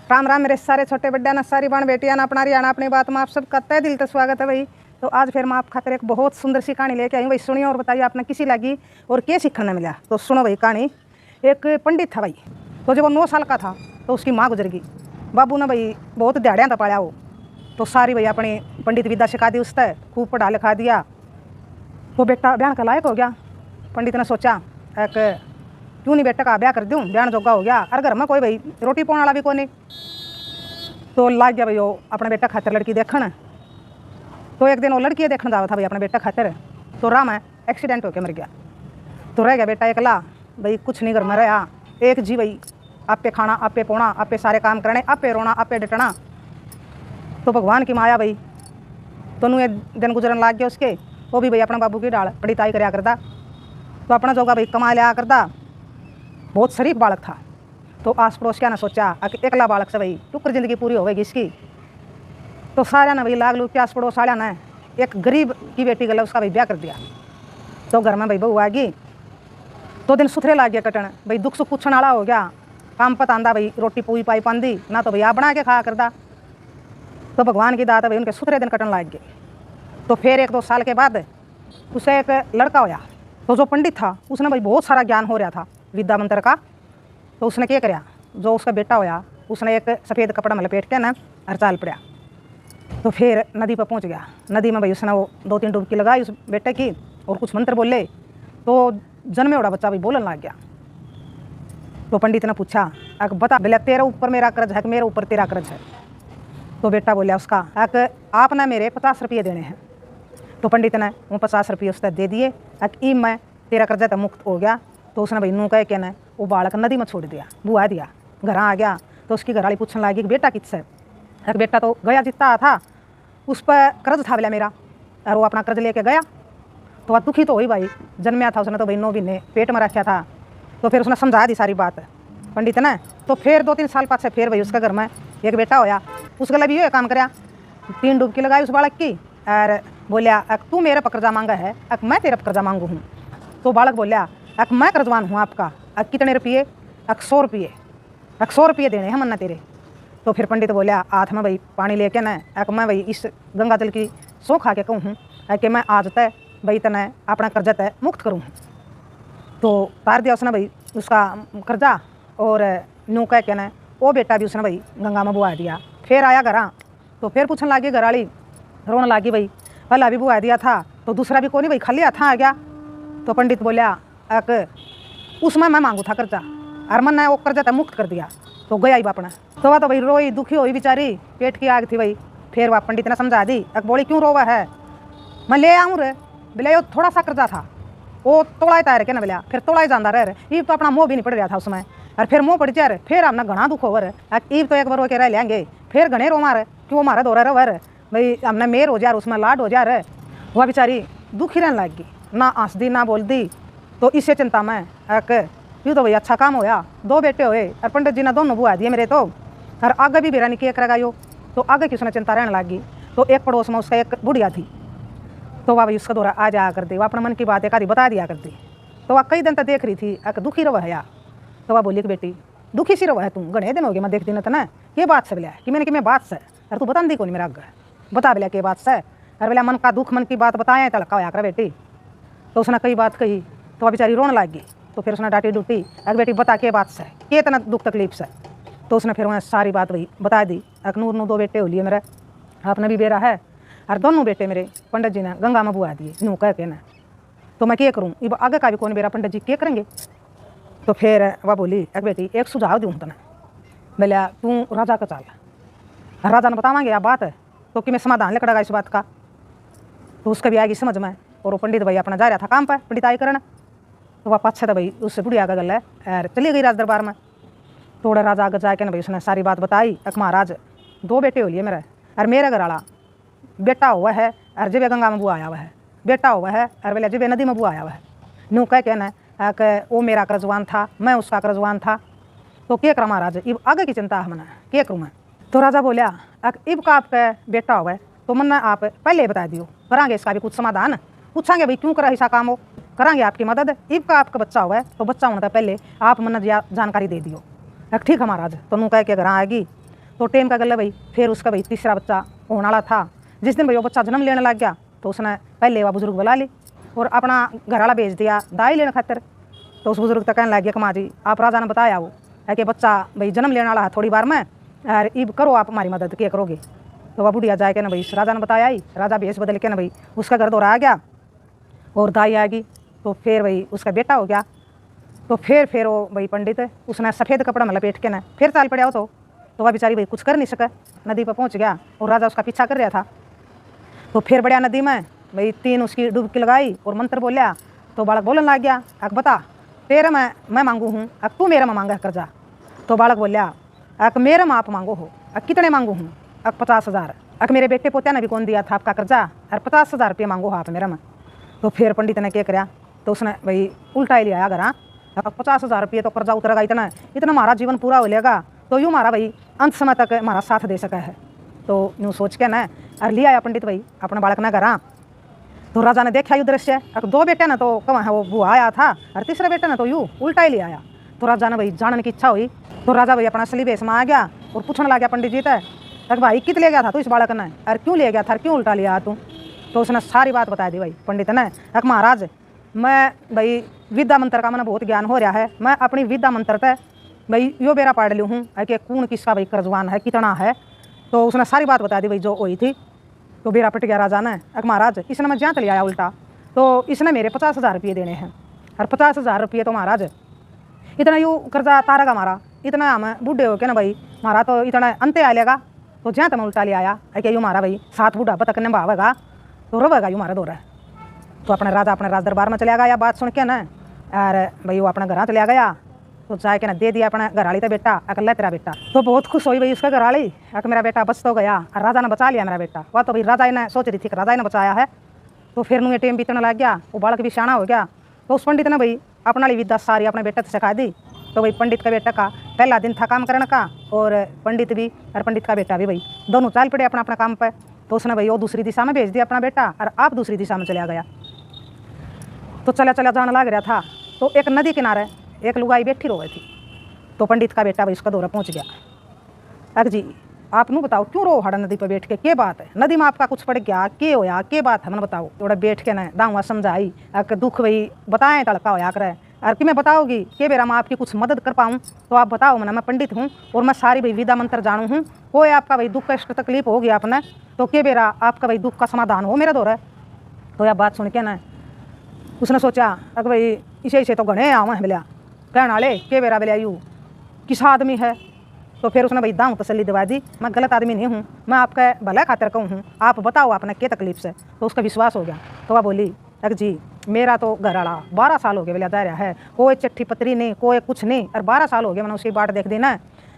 राम राम मेरे सारे छोटे बड्डा ना सारी बाण बेटियां ना अपना रियाना अपनी बात में आप सबका तय दिल से स्वागत है भाई। तो आज फिर मैं आप खातिर एक बहुत सुंदर सी कहानी लेके आई हूँ भाई। सुनिए और बताइए आपने किसी लगी और क्या सीखने मिला। तो सुनो भाई कहानी। एक पंडित था भाई, तो जब वो 9 साल का था तो उसकी माँ गुजर गई। बाबू ने भाई बहुत दिहाड़ियाँ पाया वो, तो सारी भाई अपनी पंडित विद्या सिखा दी, उसने खूब पढ़ा लिखा दिया। वो बेटा ब्याह का लायक हो गया। पंडित ने सोचा एक क्यों नहीं बेटा का ब्याह कर दूँ, ब्याह जोगा हो गया। और घर में कोई भाई रोटी पाने वाला भी कोई नहीं। तो लाग गया भाई वो अपने बेटा खातिर लड़की देखन। तो एक दिन वो लड़की देखने जावा था भाई अपने बेटा खातिर, तो राह में एक्सीडेंट होकर मर गया। तो रह गया बेटा एकला भाई, कुछ नहीं घर में रहा। एक जी भाई आपे खाना, आपे पोना, आपे सारे काम करने, आपे रोना, आपे डटना। तो भगवान की माया भाई, तो एक दिन गुजरन लाग गया उसके। वो भी भाई अपने बाबू की डाल पढ़ी कराया करता, तो अपना जोगा भाई कमा लिया करता। बहुत शरीफ बालक था। तो आस पड़ोस क्या ने सोचा कि एकला बालक से भाई टुकर जिंदगी पूरी होगी इसकी। तो सारा ने भाई लाग लू के आस पड़ोस वाला ने एक गरीब की बेटी गला उसका भाई ब्याह कर दिया। तो घर में भाई बहू आ गई। 2 दिन सुथरे लाग गया कटन भाई, दुख सुख पूछने वाला हो गया। काम पता आंदा भाई, रोटी पूरी पाई पांदी ना, तो भाई आप बना के खाया करता। तो भगवान की दात भाई उनके सुथरे दिन कटन लाग गए। तो फिर 1-2 साल के बाद उसे एक लड़का होया। तो जो पंडित था उसने भाई बहुत सारा ज्ञान हो रहा था विद्या मंत्र का। तो उसने क्या कराया, जो उसका बेटा होया उसने एक सफ़ेद कपड़ा में लपेट के ना और चाल पड़ा। तो फिर नदी पर पहुंच गया। नदी में भाई उसने वो 2-3 डुबकी लगाई उस बेटे की और कुछ मंत्र बोले। तो जन्मे उड़ा बच्चा भाई बोलने लग गया। तो पंडित ने पूछा बता बोले तेरे ऊपर मेरा कर्ज है कि मेरे ऊपर तेरा कर्ज है। तो बेटा बोलिया उसका आपने मेरे 50 रुपये देने हैं। तो पंडित ने वो 50 रुपये उसने दे दिए। ई मैं तेरा कर्जा तो मुक्त हो गया। तो उसने भाई नू कह के ना वो बालक नदी में छोड़ दिया, बुआ दिया। घर आ गया तो उसकी घरवाली पूछने लगी कि बेटा किससे। एक बेटा तो गया जितना था उस पर कर्ज था बोला मेरा, और वो अपना कर्ज लेके गया। तो वह दुखी तो हुई भाई, जन्मया था उसने तो भाई 9 महीने पेट में रखा था। तो फिर उसने समझा दी सारी बात पंडित ने। तो फिर 2-3 साल बाद से फिर भाई उसका घर में एक बेटा होया। उस गला भी ये काम कराया, 3 डुबकी लगाई उस बालक की और बोलिया तू मेरे पर कर्जा मांगा है, मैं तेरे पर कर्जा मांगू हूँ। तो बालक बोलिया मैं कर्जवान हूँ आपका, कितने रुपये, 100 रुपये, 100 रुपये देने हैं मन्ना तेरे। तो फिर पंडित बोलिया हाथ में भाई पानी लेके ना मैं भाई इस गंगा जल की सौ खा के कहूँ कि मैं आज तय भाई तने अपना कर्जा तय मुक्त करूँ। तो तार दिया उसने भाई उसका कर्जा, और नू कह के ना वो बेटा भी उसने भाई गंगा में बुआ दिया। फिर आया घर, तो फिर पूछने लगी घरवाली, रोने लगी भाई पहला भी बुआ दिया था तो दूसरा भी कोई भाई खाली हाथ आ गया। तो पंडित बोलिया उसमें मैं मांगू था कर्जा, और मन ने वो कर्जा था मुक्त कर दिया। तो गया ही बापना। तो वह तो भाई रोई दुखी हुई बेचारी, पेट की आग थी भाई। फिर वह पंडित ने समझा दी बोली क्यों रोवा है, मैं ले आऊँ रे बोले यो थोड़ा सा कर्जा था वो तोड़ा तार के ना बोलिया। फिर तोड़ा ही जाना रहे ईब तो अपना मुँह भी नहीं पड़ रहा था उसमें, और फिर मुँह पड़ जाए फिर हमने घना दुख होवर ईब तो एक बार रो के रह लेंगे। फिर घने रो मारे क्यों मारे दो रहे वर भाई हमने मेर हो जा उसमें लाड हो जा रहे। वह बेचारी दुखी रहने लग गई, ना हंस दी ना बोल दी। तो इससे चिंता में यूँ तो भाई अच्छा काम होया, 2 बेटे हुए और पंडित जी ने दोनों बुआ दिए मेरे। तो और आगे भी बेरा नहीं केक लगायो। तो आगे की उसने चिंता रहने लगी। तो एक पड़ोस में उसका एक बुढ़िया थी, तो वह भाई उसका दौरा आ जाया करती, वह अपने मन की बात एक आधी बता दिया करती। तो वह कई दिन तक देख रही थी दुखी रहो है यार। तो वह बोली कि बेटी दुखी सी रहो है तुम, घने दिन हो गए मैं देखती न ना ये बात से बोलिया कि मैंने कि मैं बात से और तू बता दी कौन मेरा अग बता बोलिया के बात से। और बोलिया मन का दुख मन की बात बताए तड़का होया कर बेटी। तो उसने कई बात कही तो वह बेचारी रोने लग गई। तो फिर उसने डांटी डूटी अगर बेटी बता के बात से के इतना दुख तकलीफ से। तो उसने फिर उन्हें सारी बात वही बता दी। नूर 2 बेटे हो लिए मेरे, आपने भी बेरा है, और दोनों बेटे मेरे पंडित जी ने गंगा में बुआ दिए नू कह के ना। तो मैं क्या करूँ, अब आगे का भी कौन बेरा पंडित जी क्या करेंगे। तो फिर वह बोली एक बेटी एक सुझाव दूँ तने, बोलिया तू राजा का चाल, राजा ने बतावाएंगे आप बात है तो कि मैं समाधान लकड़ेगा इस बात का। तो उसका भी आएगी समझ में। और वो पंडित भाई अपना जा रहा था काम पर पंडिताई करना। तो वह पाछा था भाई उससे बुढ़िया का गल है और चली गई राज दरबार में। थोड़ा राजा आगे जाके ना भाई उसने सारी बात बताई महाराज 2 बेटे हो लिए मेरे, और मेरे घर वाला बेटा हुआ है और जब गंगा में बुआ आया हुआ है, बेटा हुआ है और बोले जब नदी में बुआ आया हुआ है। नू कह के ना वो मेरा कर्जवान था मैं उसका कर्जवान था। तो क्या करा महाराज इब आगे की चिंता है मना क्या करूँ मैं। तो राजा बोलिया इब का आपका बेटा हुआ है तो मन आप पहले बता दियो, करांगे इसका भी कुछ समाधान, पूछांगे भाई क्यों करा ऐसा काम हो, करांगे आपकी मदद। इब का आपका बच्चा हुआ है तो बच्चा होने से पहले आप मन जानकारी दे दियो। ठीक है महाराज। तो नू कह के घर आएगी तो टेम का गला भाई फिर उसका भाई तीसरा बच्चा होने वाला था। जिस दिन भाई वो बच्चा जन्म लेने लग गया तो उसने पहले वह बुजुर्ग बुला ली और अपना घर वाला भेज दिया दाई लेने खातिर। तो उस बुजुर्ग तक कहने लग गया कि माँ जी आप राजा ने बताया वो है कि बच्चा भाई जन्म लेने वाला है थोड़ी बार में, और इब करो आप हमारी मदद क्या करोगे। तो वह बुढ़िया जाए के ना भाई राजा ने बताया ही, राजा भेष बदल के ना भाई उसका घर दोहरा गया और दाई आ गई। तो फिर भाई उसका बेटा हो गया। तो फिर वो भाई पंडित उसने सफ़ेद कपड़ा में लपेट के ना फिर चाल पड़ा हो। तो वह बेचारी भाई कुछ कर नहीं सका, नदी पर पहुंच गया और राजा उसका पीछा कर रहा था। तो फिर बढ़िया नदी में भाई 3 उसकी डुबकी लगाई और मंत्र बोलिया। तो बालक बोलने लग गया अक बता तेरे मैं मांगू हूँ, अक तू मेरे में मांगा कर्जा। तो बालक बोलिया अक मेरे में आप मांगो हो, अक कितने मांगू हूँ, अक 50,000। अक मेरे बेटे पोत्या ने भी कौन दिया था आपका कर्जा, और 50,000 रुपये मांगो आप मेरे में। तो फिर पंडित ने क्या कराया, तो उसने भाई उल्टा ही लिया घर। 50,000 रुपये तो कर्जा उतरेगा, इतना इतना हमारा जीवन पूरा हो लेगा तो यूँ हमारा भाई अंत समय तक हमारा साथ दे सका है। तो यूँ सोच के ना और लिया आया पंडित भाई अपने बालक ना घर। तो राजा ने देखा यू दृश्य, 2 बेटे ने तो कहाँ है वो बुआ आया था और तीसरे बेटे ने तो यूँ उल्टा ही ले आया। तो राजा ने भाई जानने की इच्छा हुई। तो राजा भाई अपना असली भेष में आ गया और पूछने लग गया पंडित जी तक भाई कित ले गया था तू इस बालक ने, और क्यों ले गया था, क्यों उल्टा लिया तू। तो उसने सारी बात बता दी भाई पंडित ने। महाराज मैं भाई विद्या मंत्र का मैंने बहुत ज्ञान हो रहा है, मैं अपनी विद्या मंत्र तय भाई यो बेरा पढ़ ली हूँ कि कौन किसका भाई कर्जवान है कितना है। तो उसने सारी बात बता दी भाई जो हुई थी। तो बेरा पट गया राजा ने। महाराज इसने मैं जहाँ ले आया उल्टा, तो इसने मेरे 50,000 रुपये देने हैं, और 50,000 रुपये तो महाराज इतना यूँ कर्जा तारेगा हमारा, इतना हम बूढ़े हो के ना भाई हमारा तो इतना अंत्य आ लेगा। तो जहाँ तक मैं उल्टा ले आया है कि यूँ हमारा भाई 7 बूढ़ा बतक ने भावेगा तो रोवेगा यूँ हमारा दो रहा। तो अपने राजा अपने राज दरबार में चला गया बात सुन के ना, और भाई वो अपने घर चला गया। तो जाए के ना दे दिया अपने घराली तो बेटा अकल्ला तेरा बेटा। तो बहुत खुश हुई भाई उसका घराली, मेरा बेटा बच तो गया और राजा ने बचा लिया मेरा बेटा। वह तो भाई राजा ने सोच रही थी कि राजा ने बचाया है। तो फिर नुए टेम बीतने लग गया, वो बालक भी शाना हो गया। तो उस पंडित ने भाई अपना विद्या सारी अपने बेटे से सिखा दी। तो भाई पंडित का बेटा का पहला दिन था काम करने का, और पंडित भी और पंडित का बेटा भी भाई दोनों चाल पड़े अपना अपना काम पर। तो उसने भाई वो दूसरी दिशा में भेज दिया अपना बेटा, और आप दूसरी दिशा में चला गया। तो चला जाने लग रहा था। तो एक नदी किनारे एक लुगाई बैठी रो गई थी। तो पंडित का बेटा भाई उसका दौरा पहुंच गया। अक जी आप नू बताओ क्यों रो हड़ा नदी पर बैठ के, क्या बात है, नदी में आपका कुछ पड़ गया, क्या होया, क्या बात है, मैंने बताओ। थोड़ा बैठ के ना दाऊँ समझाई अक दुख भाई बताएं तड़का होया करे, और कि मैं बताओगी कि बेरा मैं आपकी कुछ मदद कर पाऊँ तो आप बताओ। मैं पंडित हूँ और मैं सारी भाई विद्या मंत्र जानू हूँ, कोई आपका भाई दुख कष्ट तकलीफ होगी आपने तो के बेरा आपका भाई दुख का समाधान हो मेरा दौरा। तो यह बात सुन के ना उसने सोचा अगर भाई इसे तो घने आवा है मिला कहने वाले के बेरा बेला यू किस आदमी है। तो फिर उसने भाई दाऊँ तसल्ली दिवा दी, मैं गलत आदमी नहीं हूँ, मैं आपका भला खातिर कहूँ हूँ, आप बताओ आपने क्या तकलीफ से। तो उसका विश्वास हो गया। तो वह बोली अक जी मेरा तो घर वाला 12 साल हो गए बेला दायरा है, कोई चिट्ठी पत्री नहीं कोई कुछ नहीं, और 12 साल हो गए मैंने उसकी बाट देख दी ना,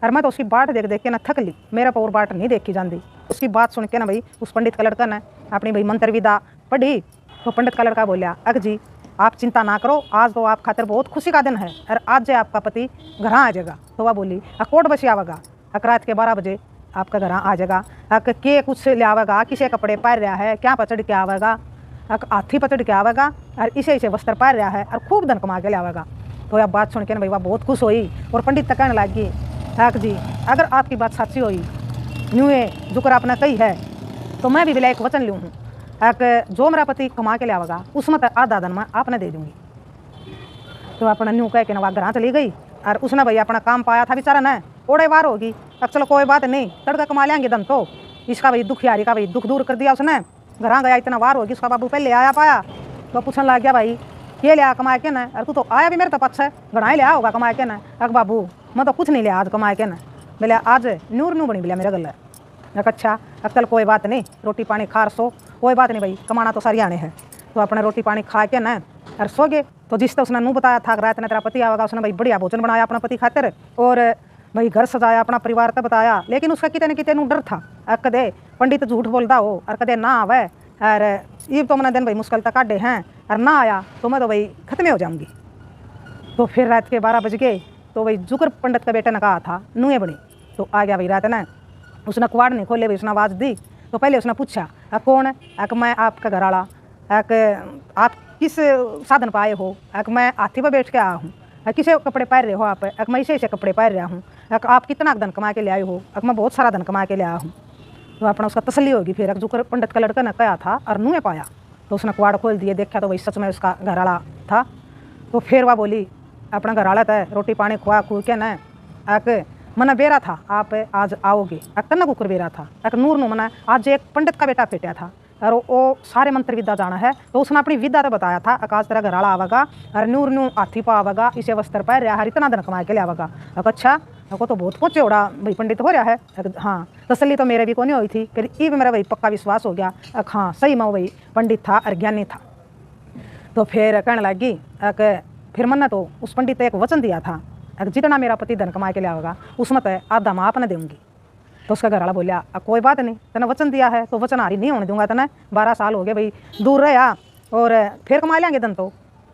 और मैं तो उसकी बाट देख देख के ना थक ली, मेरा पर और बाट नहीं देखी जाती। उसकी बात सुन के ना भाई उस पंडित का लड़का ने अपनी भाई मंत्र विदा पढ़ी। तो पंडित का लड़का बोलिया अक जी आप चिंता ना करो, आज तो आप खातिर बहुत खुशी का दिन है, और आज जो आपका पति घर आ जाएगा। तो वह बोली अकोट बसी आवेगा, रात के 12 बजे आपका घर आ जाएगा, के कुछ ले आवेगा, किसे कपड़े पहन रहा है, क्या पचड़ के आवेगा, हाथी पचड़ के आवेगा, और इसे वस्त्र पहन रहा है, और खूब धन कमा के ले आवेगा। तो यह बात सुन के ना भाई वह बहुत खुश हुई और पंडित तक कहने लगी अक जी अगर आपकी बात सच्ची हुई न्यू जुकर आपने कही है तो मैं भी बिला एक वचन लूँ हूँ, जो मेरा पति कमा के ले आवेगा उसमें तो आधा धन मैं आपने दे दूँगी। तो अपना न्यू कह के ना वह घर चली गई, और उसने भाई अपना काम पाया था बेचारा न ओड़े वार होगी। अब चलो कोई बात नहीं, तड़का कमा लेंगे धन, तो इसका भाई दुखियारी का भाई दुख दूर कर दिया उसने। घर गया इतना वार होगी, उसका बाबू पहले आया पाया तो पूछने लग गया भाई ये लिया कमाए के ना, और तू तो आया भी मेरे तो पक्ष है, घड़ा ही लिया होगा कमाए के ना। अक बाबू मैं तो कुछ नहीं लिया आज कमाए के ना, बोले आज नूर नू बनी बोलिया मेरा गला। अच्छा चल कोई बात नहीं, रोटी पानी खा सो, कोई बात नहीं भाई कमाना तो सारी आने हैं। तो अपने रोटी पानी खा के ना और सो गए। तो जिस तरह उसने नू बताया था रात ने तेरा पति आवेगा, उसने भाई बढ़िया भोजन बनाया अपना पति खातिर, और भाई घर सजाया अपना परिवार तक बताया। लेकिन उसका कितने न कितने डर था, कदे पंडित झूठ बोलता हो और कदे ना आवे, और ये तो मैंने दिन भाई मुश्किल तक काटे हैं, और ना आया तो मैं तो भाई खत्म हो जाऊँगी। तो फिर रात के 12 बज गए। तो भाई जुकर पंडित का बेटे ने कहा था नुए बनी। तो आ गया भाई रात ने, उसने कुआड़ नहीं खोले भाई, उसने आवाज़ दी। तो पहले उसने पूछा कौन है, मैं आपका घर वाला, आप किस साधन पर आए हो, मैं हाथी पर बैठ के आया हूँ, किसे कपड़े पहन रहे हो आप, मैं इसे कपड़े पहन रहा हूँ, आप कितना धन कमा के ले आए हो? मैं बहुत सारा धन कमा के ले आया हूँ। तो अपना उसका तसल्ली होगी। फिर जो पंडित का लड़का ने कहा था अरनू में पाया, तो उसने कुआड़ खोल दिए, देखा तो वही सच में उसका घर वाला था। तो फिर वह बोली अपना घर वाला था, रोटी पानी खुआ खू के न आके मना बेरा था आप आज आओगे, कन्ना कुकर बेरा था नूर नू मना आज एक पंडित का बेटा फेटिया था और वो सारे मंत्र विद्या जाना है। तो उसने अपनी विद्या तो बताया था, आकाश तेरा घर वाला आवेगा और नूर नू हाथी पा आवेगा, इसे वस्त्र पर रहा हर इतना धन कमा के ले आवेगा। अच्छा को तो बहुत पहुँचे उड़ा भाई पंडित हो रहा है। हाँ तसल्ली तो मेरे भी को नहीं हुई थी। फिर ये मेरा वही पक्का विश्वास हो गया, हाँ सही मैं वही पंडित था और ज्ञानी था। तो फिर कहने लगी फिर मैंने तो उस पंडित ने एक वचन दिया था, जितना मेरा पति धन कमा के ले आवेगा उसमें तो आधा मैं आपने दूंगी। तो उसका घर वाला बोलिया कोई बात नहीं, तेने वचन दिया है तो वचन हारी नहीं होने दूंगा। तेने 12 साल हो गए भाई दूर रहा और फिर कमा लेंगे धन। तो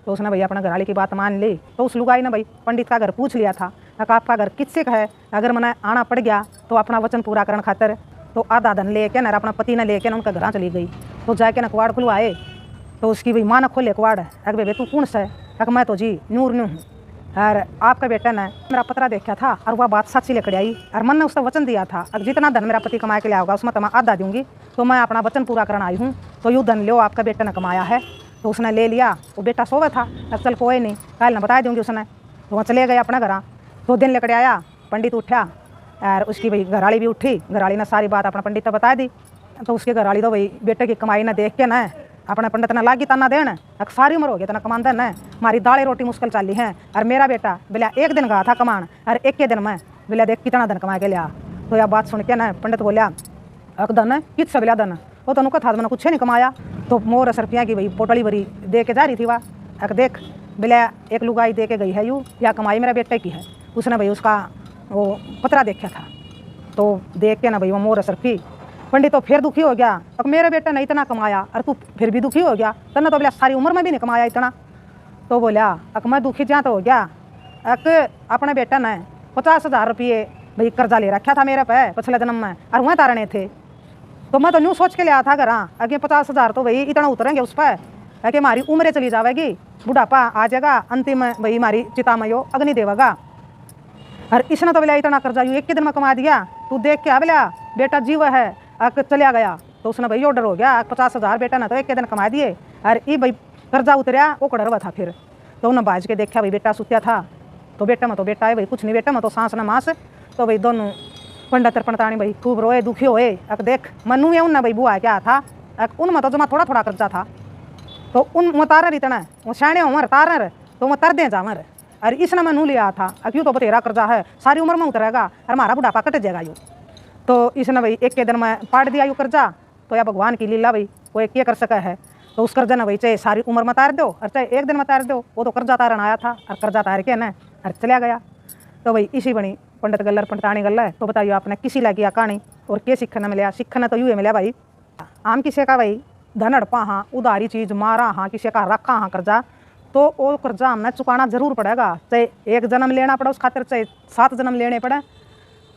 उसने भाई अपने घर वाले की बात मान ली। तो उस लुगाई ने भाई पंडित का घर पूछ लिया था, आपका घर किससे का है, अगर मैंने आना पड़ गया तो अपना वचन पूरा करने खातर तो आधा धन लेके ना अपना पति ने लेके ना उनका घर चली गई। तो जाके ना कुआड़ खुलवाए तो उसकी भाई माँ ने खोले कुआड़, अगर भाई तू कौन सा है, मैं तो जी नूर नू हूँ और आपका बेटा ने मेरा पतरा देखा था और वह बात सच्ची लेकर आई और मन ने उसका वचन दिया था अगर जितना धन मेरा पति कमा के ले आओगा उसमें तो मैं आधा दूंगी। तो मैं अपना वचन पूरा करना आई हूँ, तो यूँ धन लो आपका बेटा ने कमाया है। तो उसने ले लिया, वो बेटा सोवे था, अब चल कोई नहीं कल ना बता दूँगी उसने। तो वहाँ चले गए अपना घर। 2 दिन लेकर आया, पंडित उठा और उसकी भाई घरवाली भी उठी, घरवाली ने सारी बात अपना पंडित ने बता दी। तो उसकी घरवाली तो भाई बेटे की कमाई ने देख के न अपने पंडित ने लागी तना देन, सारी उम्र हो गया तना कमांदा न, हमारी दालें रोटी मुश्किल चाली है और मेरा बेटा बिला एक दिन गया था कमान और एक के दिन में बिला देख कितना धन कमा के लिया। तो यह बात सुन के न पंडित बोलिया धन कित से बिला धन, वो तो था मैंने कुछ नहीं कमाया। तो मोर 10 रुपया की भाई पोटली भरी दे के जा रही थी वह, देख बिला एक लुगाई दे के गई है यूँ, या कमाई मेरा बेटे की है। उसने भाई उसका वो पतरा देखा था, तो देख के ना भाई वो मोर 10 रुपये। पंडित तो फिर दुखी हो गया, अब मेरे बेटे ने इतना कमाया और तू फिर भी दुखी हो गया, तन्ने तो बोला सारी उम्र में भी नहीं कमाया इतना। तो बोला मैं दुखी जहाँ तो हो गया, अपने बेटा ने 50,000 रुपये भाई कर्जा ले रखा था मेरे पे पिछले जन्म में और वह तारने थे। तो मैं तो न्यू सोच के लिया था घर आगे 50,000 तो भाई इतना उतरेंगे उस पर कि हमारी उम्रें चली जाएगी, बुढ़ापा आ जाएगा, अंतिम भाई हमारी चिता में यो अग्नि देवेगा। और इसने तो बोला इतना कर्जा यू एक के दिन में कमा दिया, तू देख के बोला बेटा जीव है चलिया गया। तो उसने भाई ऑर्डर हो गया 50,000 बेटा ने तो एक के दिन कमा दिए और ये भाई कर्जा उतरिया वो कड़रवा था। फिर तो उन्हें बाज के देखा भाई बेटा सुत्या था, तो बेटा में तो बेटा है भाई कुछ नहीं, बेटा में तो सांस न मांस। तो भाई दोनों पंडित पंडितानी भाई खूब रोए दुखी होए, देख मनु या उन भाई बुआ क्या था, उनमें तो जमा थोड़ा थोड़ा कर्जा था, तो उन तार इतना वो शाणे उमर तार तो वो तर दे जामर और इसने मैं नू लिया था क्यों तो बतेरा कर्जा है सारी उम्र में उतरेगा और हमारा बुढ़ापा कट जाएगा यूँ। तो इसने भाई एक के दिन में पाट दिया यूँ कर्जा। तो या भगवान की लीला भाई वो एक कर सका है। तो उस कर्जा ने भाई चाहे सारी उम्र में तार दो और चाहे एक दिन में तार दो, वो तो कर्जा तारन आया था और कर्जा तार के न और चला गया। तो भाई इसी बनी पंडित गल्लर पंडितानी गल्ला है। तो बताइए आपने किसी लगी कहानी और क्या सीखने मिला? सीखने तो यूँ मिला भाई आम किसी का भाई धन हड़पा हाँ उधारी चीज़ मारा हाँ किसी का रखा हाँ कर्जा, तो वो कर्जा हमने चुकाना जरूर पड़ेगा, चाहे एक जन्म लेना पड़े उस खातिर चाहे 7 जन्म लेने पड़े।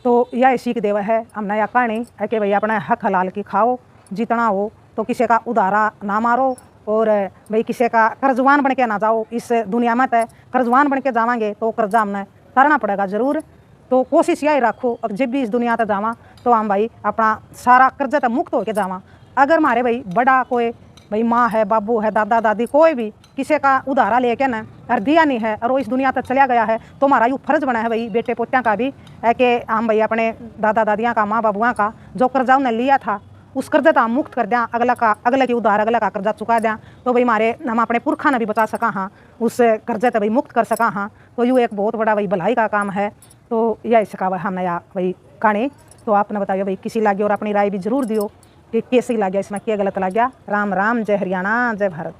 तो यह सीख देवा है हमने यह कहानी है कि भाई अपने हक हलाल की खाओ जितना हो, तो किसी का उधारा ना मारो और भाई किसी का कर्जवान बन के ना जाओ। इस दुनिया में तो कर्जवान बन के जावांगे तो कर्जा हमने तरना पड़ेगा ज़रूर। तो कोशिश यही रखो अब जब भी इस दुनिया तक जावा तो हम भाई अपना सारा कर्जा तक मुक्त होकर जावा। अगर हमारे भाई बड़ा कोई भाई माँ है बाबू है दादा दादी कोई भी किसी का उधारा लेके ना और दिया नहीं है और वो इस दुनिया तक चला गया है, तो हमारा यूँ फर्ज बना है भाई बेटे पोत्या का भी है कि हम भाई अपने दादा दादियाँ का माँ बाबुआ का जो कर्जा उन्हें लिया था उस कर्जे तो हम मुक्त कर दें, अगले की उधार अगले का कर्जा चुका दें, तो भाई हमारे हम अपने पुरखा ने भी बचा सका हाँ उस कर्जे तो भाई मुक्त कर सका हाँ। तो यूँ एक बहुत बड़ा भाई भलाई का काम है। तो यही सिखावा हमने या भाई कहानी। तो आपने बताइए भाई किसी लागे और अपनी राय भी जरूर दियो कि कैसी लगे, इसमें क्या गलत लग गया। राम राम, जय हरियाणा, जय भारत।